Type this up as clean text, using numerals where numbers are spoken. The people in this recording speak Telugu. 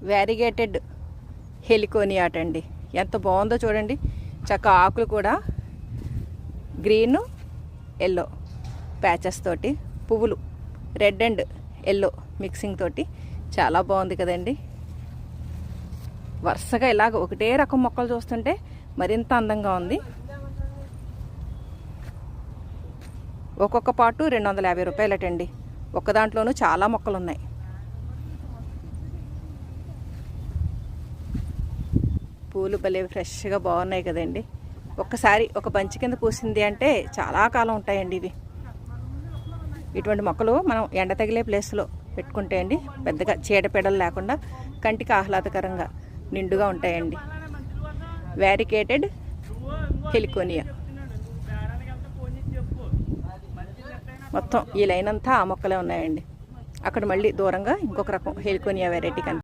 వ్యారిగేటెడ్ హెలికోనియా అండి. ఎంత బాగుందో చూడండి. చక్కగా ఆకులు కూడా గ్రీన్ ఎల్లో ప్యాచెస్ తోటి, పువ్వులు రెడ్ అండ్ ఎల్లో మిక్సింగ్ తోటి చాలా బాగుంది కదండి. వరుసగా ఇలాగ ఒకటే రకం మొక్కలు చూస్తుంటే మరింత అందంగా ఉంది. ఒక్కొక్క పాటు 250 రూపాయలటండి. ఒక్క దాంట్లోనూ చాలా మొక్కలు ఉన్నాయి. పూలు భలే ఫ్రెష్గా బాగున్నాయి కదండి. ఒక్కసారి ఒక బంచి కింద పూసింది అంటే చాలా కాలం ఉంటాయండి ఇవి. ఇటువంటి మొక్కలు మనం ఎండ తగిలే ప్లేస్లో పెట్టుకుంటే అండి పెద్దగా చీడపీడలు లేకుండా కంటికి ఆహ్లాదకరంగా నిండుగా ఉంటాయండి. Variegated heliconia. మొత్తం ఈ లైన్ అంతా ఆ మొక్కలే ఉన్నాయండి. అక్కడ మళ్ళీ దూరంగా ఇంకొక రకం హెలికోనియా వెరైటీ కనిపిస్తుంది.